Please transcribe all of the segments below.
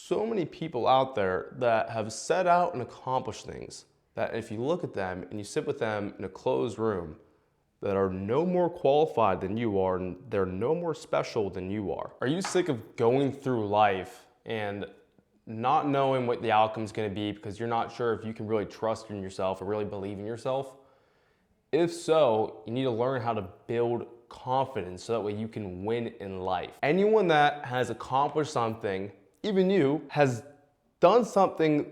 so many people out there that have set out and accomplished things that if you look at them and you sit with them in a closed room, that are no more qualified than you are and they're no more special than you are. Are you sick of going through life and not knowing what the outcome is going to be because you're not sure if you can really trust in yourself or really believe in yourself? If so, you need to learn how to build confidence so that way you can win in life. Anyone that has accomplished something, even you, has done something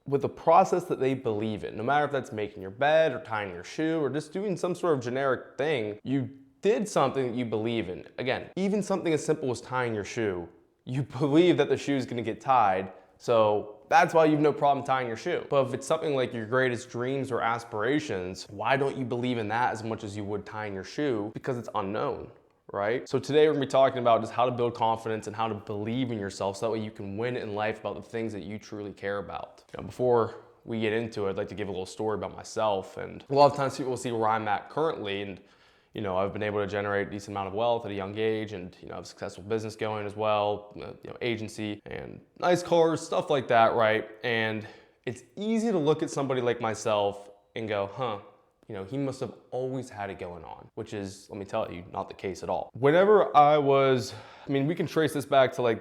with a process that they believe in. No matter if that's making your bed or tying your shoe or just doing some sort of generic thing, you did something that you believe in. Again, even something as simple as tying your shoe, you believe that the shoe is gonna get tied, so that's why you have no problem tying your shoe. But if it's something like your greatest dreams or aspirations, why don't you believe in that as much as you would tying your shoe? Because it's unknown, right? So today we're gonna be talking about just how to build confidence and how to believe in yourself so that way you can win in life about the things that you truly care about. Before we get into it, I'd like to give a little story about myself. And a lot of times people will see where I'm at currently, and I've been able to generate a decent amount of wealth at a young age, and I have a successful business going as well, agency and nice cars, stuff like that, right? And it's easy to look at somebody like myself and go, he must have always had it going on, which is, let me tell you, not the case at all. Whenever we can trace this back to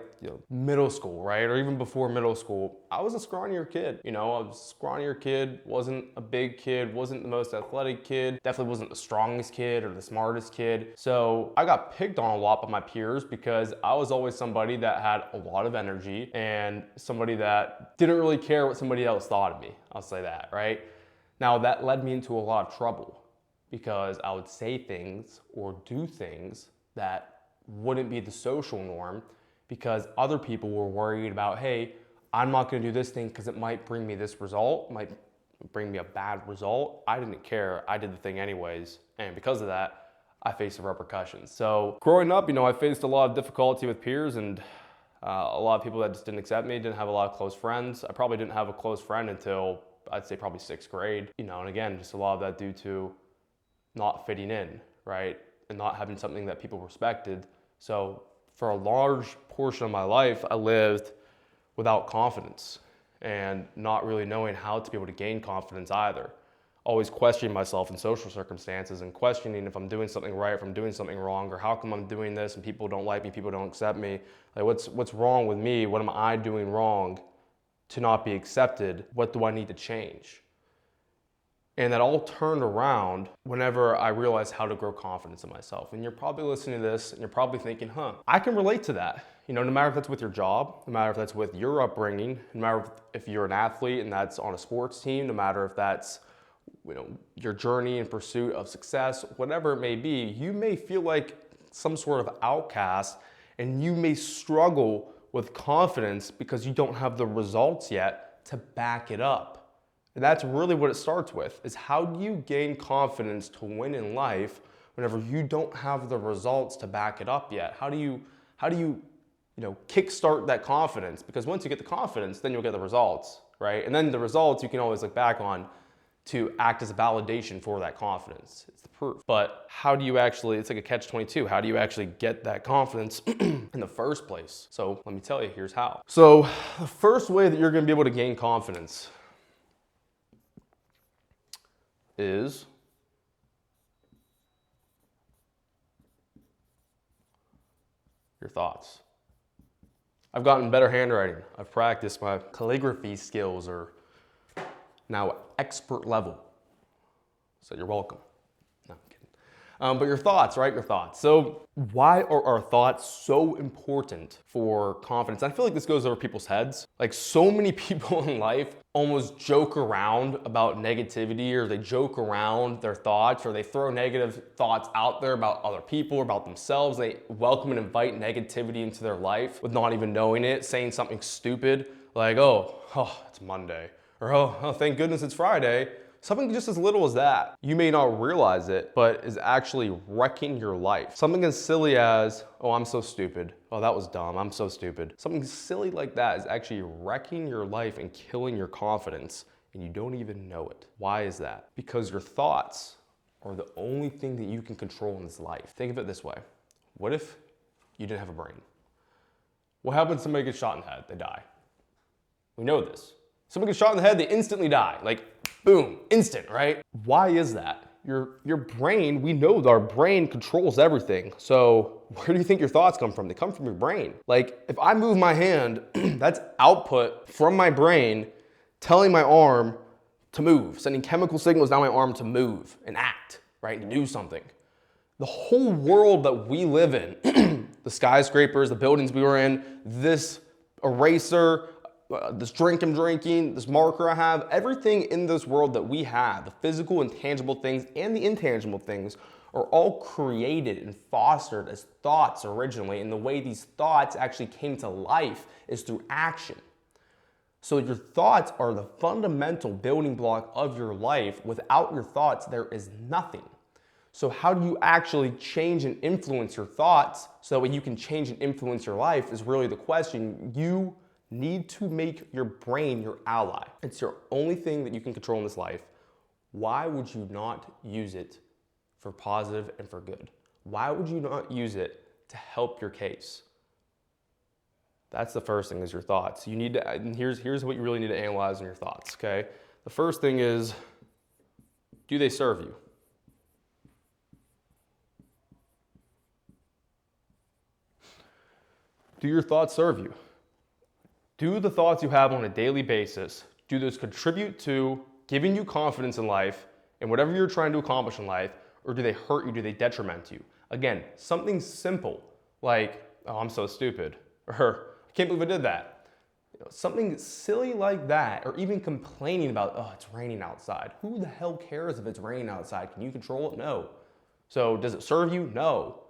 middle school, right? Or even before middle school, I was a scrawnier kid. I was a scrawnier kid, wasn't a big kid, wasn't the most athletic kid, definitely wasn't the strongest kid or the smartest kid. So I got picked on a lot by my peers because I was always somebody that had a lot of energy and somebody that didn't really care what somebody else thought of me. I'll say that, right? Now that led me into a lot of trouble because I would say things or do things that wouldn't be the social norm because other people were worried about, hey, I'm not gonna do this thing because it might bring me this result, might bring me a bad result. I didn't care, I did the thing anyways. And because of that, I faced the repercussions. So growing up, I faced a lot of difficulty with peers and a lot of people that just didn't accept me, didn't have a lot of close friends. I probably didn't have a close friend until I'd say probably 6th grade, and again, just a lot of that due to not fitting in, right? And not having something that people respected. So for a large portion of my life, I lived without confidence and not really knowing how to be able to gain confidence either. Always questioning myself in social circumstances and questioning if I'm doing something right, if I'm doing something wrong, or how come I'm doing this and people don't like me, people don't accept me. Like what's wrong with me? What am I doing wrong to not be accepted? What do I need to change? And that all turned around whenever I realized how to grow confidence in myself. And you're probably listening to this and you're probably thinking, I can relate to that. No matter if that's with your job, no matter if that's with your upbringing, no matter if you're an athlete and that's on a sports team, no matter if that's your journey in pursuit of success, whatever it may be, you may feel like some sort of outcast and you may struggle with confidence because you don't have the results yet to back it up. And that's really what it starts with, is how do you gain confidence to win in life whenever you don't have the results to back it up yet? How do you kickstart that confidence? Because once you get the confidence, then you'll get the results, right? And then the results you can always look back on to act as a validation for that confidence. It's the proof. But how do you actually, it's like a catch-22, how do you actually get that confidence in the first place? So let me tell you, here's how. So the first way that you're gonna be able to gain confidence is your thoughts. I've gotten better handwriting. I've practiced. My calligraphy skills are now expert level. So you're welcome. No, I'm kidding. But your thoughts, right? Your thoughts. So why are our thoughts so important for confidence? I feel like this goes over people's heads. Like so many people in life almost joke around about negativity, or they joke around their thoughts, or they throw negative thoughts out there about other people or about themselves. They welcome and invite negativity into their life with not even knowing it, saying something stupid like, oh, it's Monday, or oh, thank goodness it's Friday. Something just as little as that. You may not realize it, but is actually wrecking your life. Something as silly as, oh, I'm so stupid. Oh, that was dumb, I'm so stupid. Something silly like that is actually wrecking your life and killing your confidence, and you don't even know it. Why is that? Because your thoughts are the only thing that you can control in this life. Think of it this way. What if you didn't have a brain? What happens if somebody gets shot in the head? They die. We know this. Someone gets shot in the head, they instantly die. Like, boom, instant, right? Why is that? Your brain, we know that our brain controls everything. So where do you think your thoughts come from? They come from your brain. Like, if I move my hand, that's output from my brain telling my arm to move, sending chemical signals down my arm to move and act, right? To do something. The whole world that we live in, the skyscrapers, the buildings we were in, this eraser, this drink I'm drinking, this marker I have, everything in this world that we have, the physical and tangible things and the intangible things, are all created and fostered as thoughts originally. And the way these thoughts actually came to life is through action. So your thoughts are the fundamental building block of your life. Without your thoughts, there is nothing. So how do you actually change and influence your thoughts so that way you can change and influence your life is really the question. You need to make your brain your ally. It's your only thing that you can control in this life. Why would you not use it for positive and for good? Why would you not use it to help your case? That's the first thing, is your thoughts. You need to, and here's what you really need to analyze in your thoughts, okay? The first thing is, do they serve you? Do your thoughts serve you? Do the thoughts you have on a daily basis, do those contribute to giving you confidence in life and whatever you're trying to accomplish in life, or do they hurt you, do they detriment you? Again, something simple like, oh, I'm so stupid, or I can't believe I did that. Something silly like that, or even complaining about, oh, it's raining outside. Who the hell cares if it's raining outside? Can you control it? No. So does it serve you? No.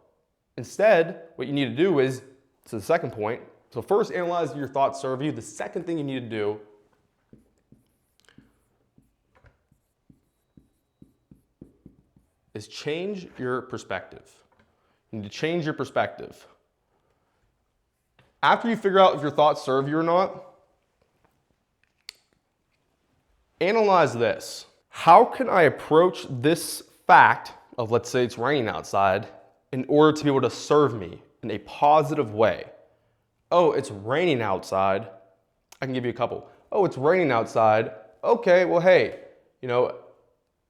Instead, what you need to do is, to the second point, so first analyze if your thoughts serve you. The second thing you need to do is change your perspective. You need to change your perspective. After you figure out if your thoughts serve you or not, analyze this. How can I approach this fact of, let's say it's raining outside, in order to be able to serve me in a positive way? Oh, it's raining outside. I can give you a couple. Oh, it's raining outside. Okay, well, hey,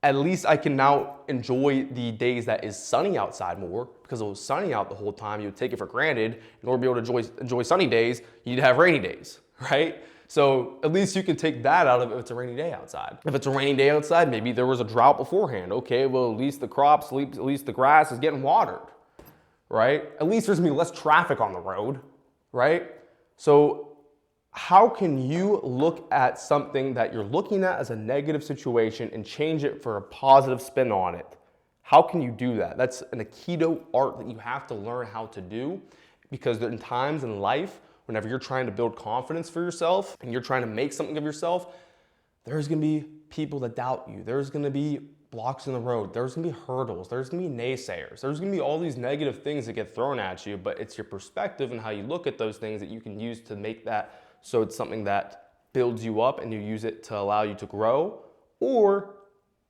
at least I can now enjoy the days that is sunny outside more, because it was sunny out the whole time. You would take it for granted. In order to be able to enjoy sunny days, you'd have rainy days, right? So at least you can take that out of it if it's a rainy day outside. If it's a rainy day outside, maybe there was a drought beforehand. Okay, well, at least the crops, at least the grass is getting watered, right? At least there's gonna be less traffic on the road, right? So how can you look at something that you're looking at as a negative situation and change it for a positive spin on it? How can you do that? That's an Aikido art that you have to learn how to do, because there are times in life, whenever you're trying to build confidence for yourself and you're trying to make something of yourself, there's gonna be people that doubt you. There's gonna be blocks in the road. There's gonna be hurdles. There's gonna be naysayers. There's gonna be all these negative things that get thrown at you, but it's your perspective and how you look at those things that you can use to make that so it's something that builds you up and you use it to allow you to grow. Or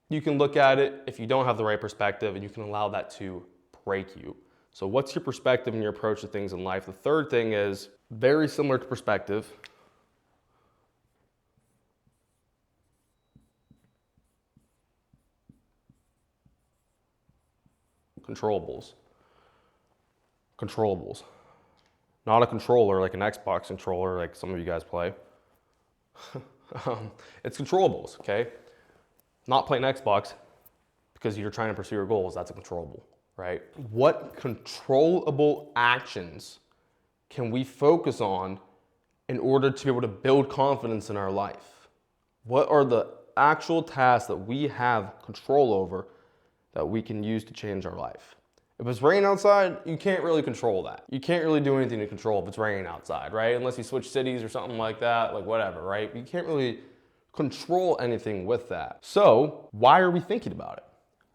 you can look at it if you don't have the right perspective and you can allow that to break you. So what's your perspective and your approach to things in life? The third thing is very similar to perspective. Controllables. Controllables. Not a controller like an Xbox controller like some of you guys play. It's controllables, okay? Not playing Xbox because you're trying to pursue your goals, that's a controllable, right? What controllable actions can we focus on in order to be able to build confidence in our life? What are the actual tasks that we have control over that we can use to change our life? If it's raining outside, you can't really control that. You can't really do anything to control if it's raining outside, right? Unless you switch cities or something like that, like whatever, right? You can't really control anything with that. So why are we thinking about it?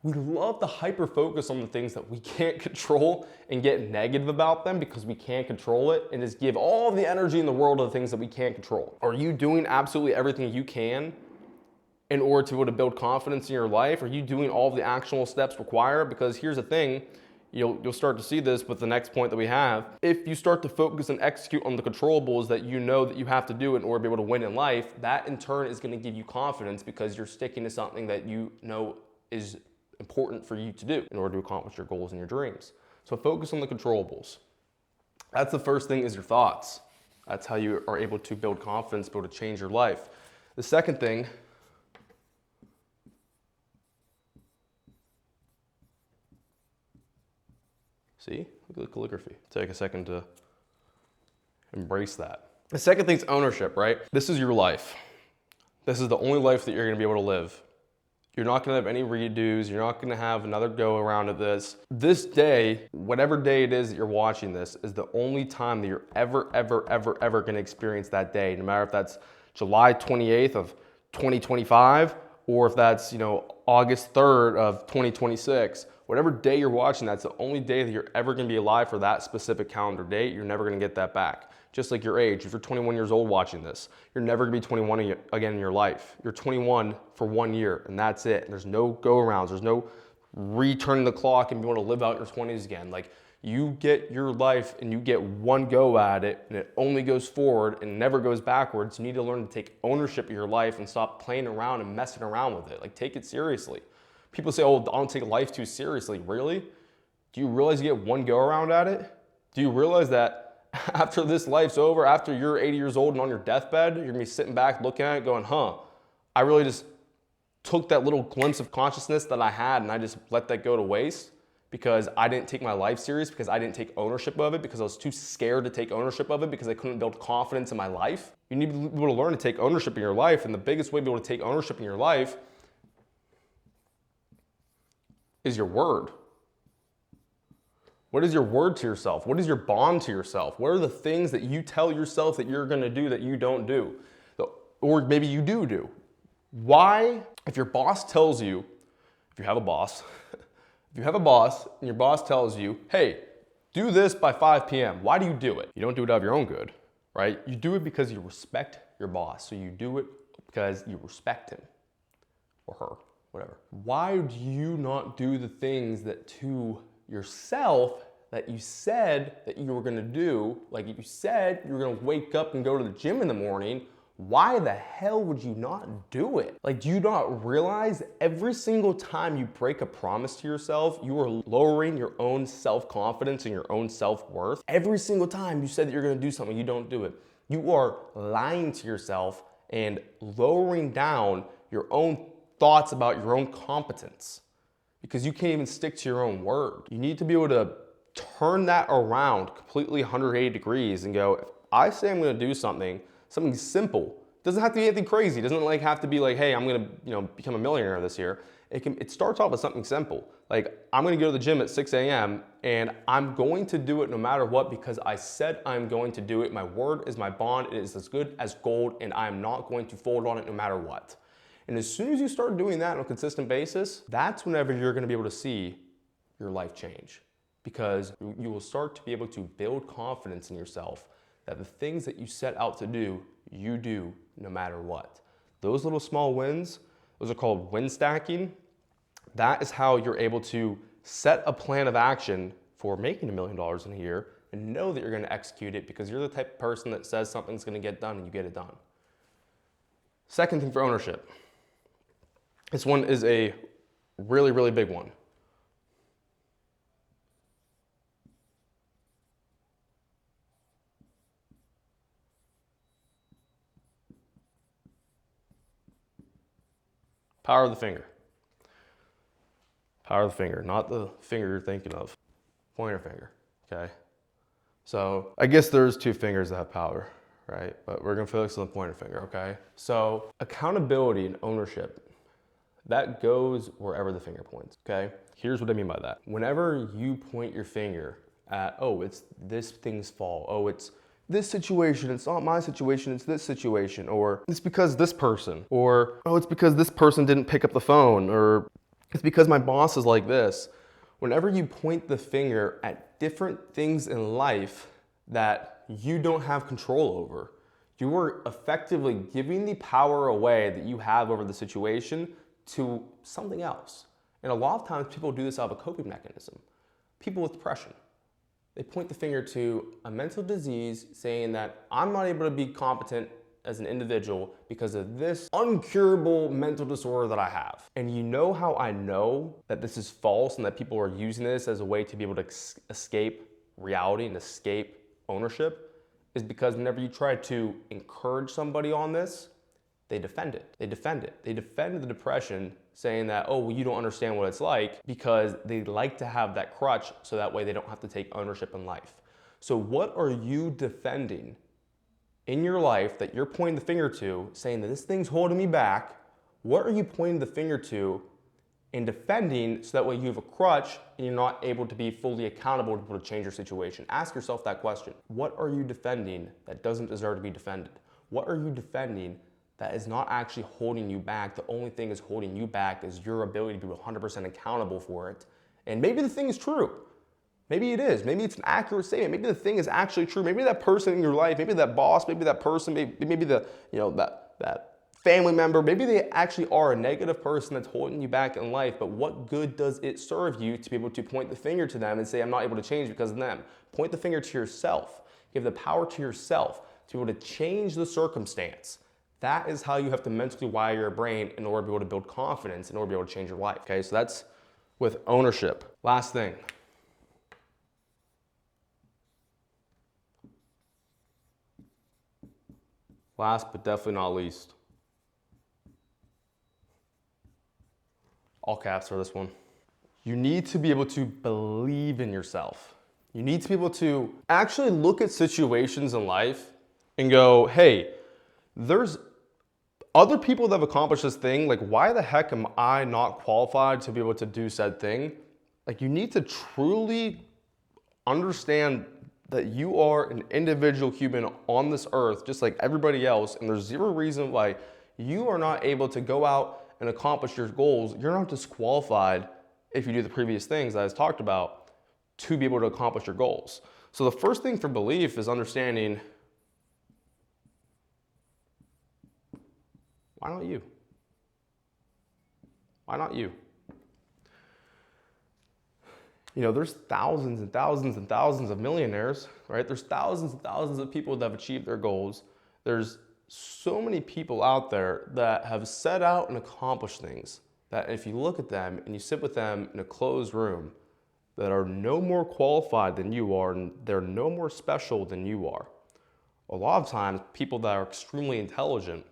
We love to hyper focus on the things that we can't control and get negative about them because we can't control it, and just give all the energy in the world to the things that we can't control. Are you doing absolutely everything you can in order to be able to build confidence in your life? Are you doing all of the actionable steps required? Because here's the thing, you'll start to see this with the next point that we have. If you start to focus and execute on the controllables that you know that you have to do in order to be able to win in life, that in turn is going to give you confidence because you're sticking to something that you know is important for you to do in order to accomplish your goals and your dreams. So focus on the controllables. That's the first thing, is your thoughts. That's how you are able to build confidence, be able to change your life. The second thing, see, look at the calligraphy. Take a second to embrace that. The second thing is ownership, right? This is your life. This is the only life that you're gonna be able to live. You're not gonna have any redos. You're not gonna have another go around of this. This day, whatever day it is that you're watching this, is the only time that you're ever gonna experience that day. No matter if that's July 28th of 2025, or if that's, August 3rd of 2026. Whatever day you're watching, that's the only day that you're ever gonna be alive for that specific calendar date. You're never gonna get that back. Just like your age, if you're 21 years old watching this, you're never gonna be 21 again in your life. You're 21 for 1 year, and that's it. And there's no go-arounds, there's no returning the clock and being able to live out your 20s again. Like, you get your life and you get one go at it, and it only goes forward and never goes backwards. You need to learn to take ownership of your life and stop playing around and messing around with it. Like, take it seriously. People say, oh, I don't take life too seriously. Really? Do you realize you get one go around at it? Do you realize that after this life's over, after you're 80 years old and on your deathbed, you're gonna be sitting back looking at it going, I really just took that little glimpse of consciousness that I had and I just let that go to waste because I didn't take my life serious, because I didn't take ownership of it, because I was too scared to take ownership of it, because I couldn't build confidence in my life. You need to be able to learn to take ownership in your life, and the biggest way to be able to take ownership in your life is your word. What is your word to yourself? What is your bond to yourself? What are the things that you tell yourself that you're gonna do that you don't do? Or maybe you do. Why, if your boss tells you, if you have a boss, if you have a boss and your boss tells you, hey, do this by 5 p.m., why do you do it? You don't do it out of your own good, right? You do it because you respect your boss. So you do it because you respect him or her, whatever. Why do you not do the things that to yourself that you said that you were gonna do? Like, you said you were gonna wake up and go to the gym in the morning. Why the hell would you not do it? Like, do you not realize every single time you break a promise to yourself, you are lowering your own self-confidence and your own self-worth? Every single time you said that you're gonna do something, you don't do it. You are lying to yourself and lowering down your own thoughts about your own competence, because you can't even stick to your own word. You need to be able to turn that around completely 180 degrees and go, if I say I'm gonna do something simple, doesn't have to be anything crazy. It doesn't have to be like, hey, I'm gonna become a millionaire this year. It starts off with something simple. Like, I'm gonna go to the gym at 6 a.m. and I'm going to do it no matter what, because I said I'm going to do it. My word is my bond. It is as good as gold, and I'm not going to fold on it no matter what. And as soon as you start doing that on a consistent basis, that's whenever you're gonna be able to see your life change, because you will start to be able to build confidence in yourself that the things that you set out to do, you do no matter what. Those little small wins, those are called win stacking. That is how you're able to set a plan of action for making $1 million in a year and know that you're gonna execute it, because you're the type of person that says something's gonna get done and you get it done. Second thing for ownership. This one is a really, really big one. Power of the finger. Power of the finger, not the finger you're thinking of. Pointer finger, okay? So I guess there's two fingers that have power, right? But we're gonna focus on the pointer finger, okay? So accountability and ownership, that goes wherever the finger points, okay? Here's what I mean by that. Whenever you point your finger at, oh, it's this thing's fault, oh, it's this situation, it's not my situation, it's this situation, or it's because this person, or, oh, it's because this person didn't pick up the phone, or it's because my boss is like this. Whenever you point the finger at different things in life that you don't have control over, you are effectively giving the power away that you have over the situation to something else. And a lot of times people do this out of a coping mechanism. People with depression. They point the finger to a mental disease saying that I'm not able to be competent as an individual because of this uncurable mental disorder that I have. And you know how I know that this is false and that people are using this as a way to be able to escape reality and escape ownership is because whenever you try to encourage somebody on this, they defend it. They defend it. They defend the depression saying that, oh, well, you don't understand what it's like, because they like to have that crutch so that way they don't have to take ownership in life. So what are you defending in your life that you're pointing the finger to, saying that this thing's holding me back? What are you pointing the finger to and defending so that way you have a crutch and you're not able to be fully accountable to be able to change your situation? Ask yourself that question. What are you defending that doesn't deserve to be defended? What are you defending that is not actually holding you back? The only thing is holding you back is your ability to be 100% accountable for it. And maybe the thing is true. Maybe it is. Maybe it's an accurate statement. Maybe the thing is actually true. Maybe that person in your life, maybe that boss, maybe that person, maybe the, that family member, maybe they actually are a negative person that's holding you back in life, but what good does it serve you to be able to point the finger to them and say, I'm not able to change because of them? Point the finger to yourself. Give the power to yourself to be able to change the circumstance. That is how you have to mentally wire your brain in order to be able to build confidence, in order to be able to change your life. Okay, so that's with ownership. Last thing. Last but definitely not least. All caps for this one. You need to be able to believe in yourself. You need to be able to actually look at situations in life and go, hey, there's other people that have accomplished this thing. Like, why the heck am I not qualified to be able to do said thing? Like, you need to truly understand that you are an individual human on this earth, just like everybody else, and there's zero reason why you are not able to go out and accomplish your goals. You're not disqualified if you do the previous things that I talked about to be able to accomplish your goals. So the first thing for belief is understanding, why not you? Why not you? You know, there's thousands and thousands and thousands of millionaires, right? There's thousands and thousands of people that have achieved their goals. There's so many people out there that have set out and accomplished things that if you look at them and you sit with them in a closed room, that are no more qualified than you are and they're no more special than you are. A lot of times, people that are extremely intelligent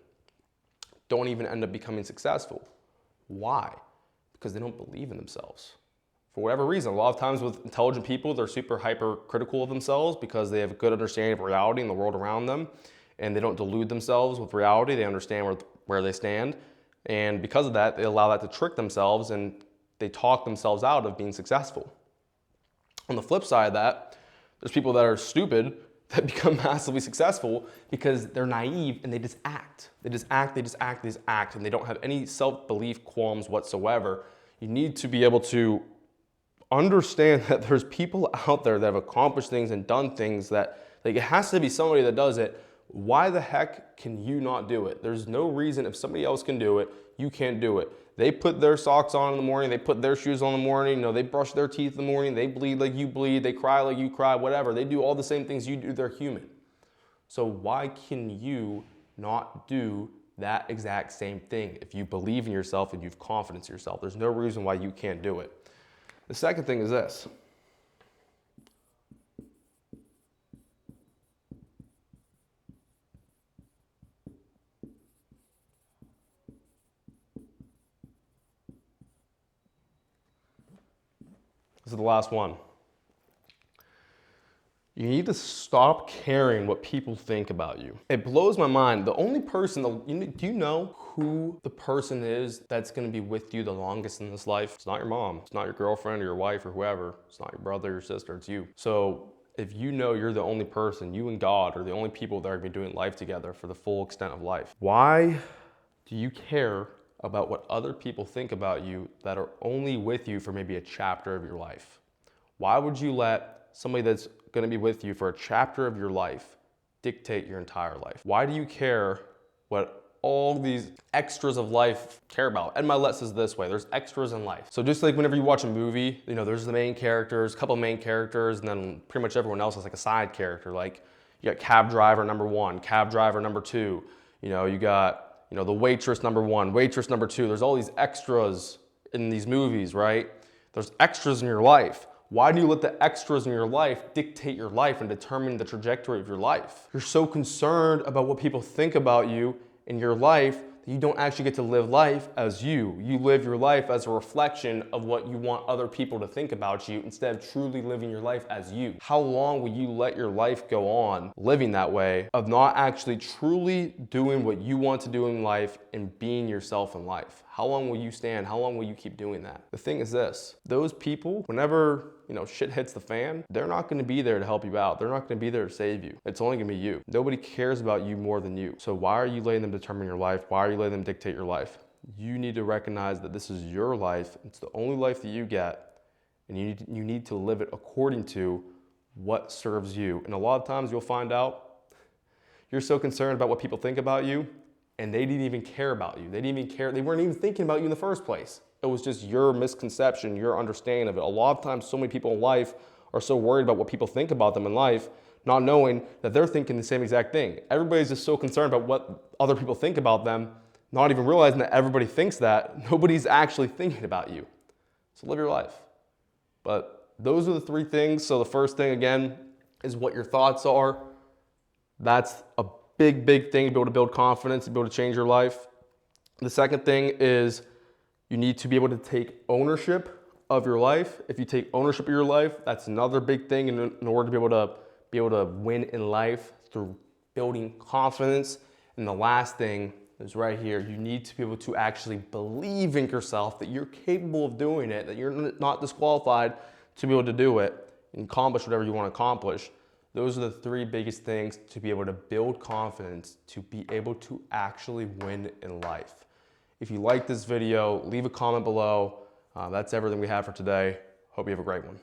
don't even end up becoming successful. Why? Because they don't believe in themselves. For whatever reason, a lot of times with intelligent people, they're super hypercritical of themselves because they have a good understanding of reality and the world around them, and they don't delude themselves with reality. They understand where they stand, and because of that, they allow that to trick themselves and they talk themselves out of being successful. On the flip side of that, there's people that are stupid that become massively successful because they're naive and they just act. They just act, and they don't have any self-belief qualms whatsoever. You need to be able to understand that there's people out there that have accomplished things and done things that, like, it has to be somebody that does it. Why the heck can you not do it? There's no reason if somebody else can do it, you can't do it. They put their socks on in the morning, they put their shoes on in the morning, they brush their teeth in the morning, they bleed like you bleed, they cry like you cry, whatever. They do all the same things you do, they're human. So why can you not do that exact same thing? If you believe in yourself and you have confidence in yourself, there's no reason why you can't do it. The second thing is this. This is the last one. You need to stop caring what people think about you. It blows my mind. The only person, do you know who the person is that's gonna be with you the longest in this life? It's not your mom, it's not your girlfriend or your wife or whoever. It's not your brother or sister, it's you. So if you know you're the only person, you and God are the only people that are gonna be doing life together for the full extent of life. Why do you care about what other people think about you that are only with you for maybe a chapter of your life? Why would you let somebody that's going to be with you for a chapter of your life dictate your entire life? Why do you care what all these extras of life care about. Ed Milet says this way, there's extras in life. So just like whenever you watch a movie, you know, there's the main characters, a couple main characters, and then pretty much everyone else is like a side character. Like you got cab driver number 1, cab driver number 2, you know, you got, you know, the waitress number 1, waitress number 2. There's all these extras in these movies, right? There's extras in your life. Why do you let the extras in your life dictate your life and determine the trajectory of your life? You're so concerned about what people think about you in your life that you don't actually get to live life as you. You live your life as a reflection of what you want other people to think about you instead of truly living your life as you. How long will you let your life go on living that way of not actually truly doing what you want to do in life and being yourself in life? How long will you stand? How long will you keep doing that? The thing is this, those people, whenever, you know, shit hits the fan, they're not gonna be there to help you out. They're not gonna be there to save you. It's only gonna be you. Nobody cares about you more than you. So why are you letting them determine your life? Why are you letting them dictate your life? You need to recognize that this is your life. It's the only life that you get, and you need to live it according to what serves you. And a lot of times you'll find out you're so concerned about what people think about you, and they didn't even care about you. They didn't even care. They weren't even thinking about you in the first place. It was just your misconception, your understanding of it. A lot of times, so many people in life are so worried about what people think about them in life, not knowing that they're thinking the same exact thing. Everybody's just so concerned about what other people think about them, not even realizing that everybody thinks that. Nobody's actually thinking about you. So live your life. But those are the 3 things. So the first thing, again, is what your thoughts are. That's a big, big thing to be able to build confidence, to be able to change your life. The second thing is you need to be able to take ownership of your life. If you take ownership of your life, that's another big thing in order to be able to win in life through building confidence. And the last thing is right here. You need to be able to actually believe in yourself, that you're capable of doing it, that you're not disqualified to be able to do it and accomplish whatever you want to accomplish. Those are the 3 biggest things to be able to build confidence, to be able to actually win in life. If you like this video, leave a comment below. That's everything we have for today. Hope you have a great one.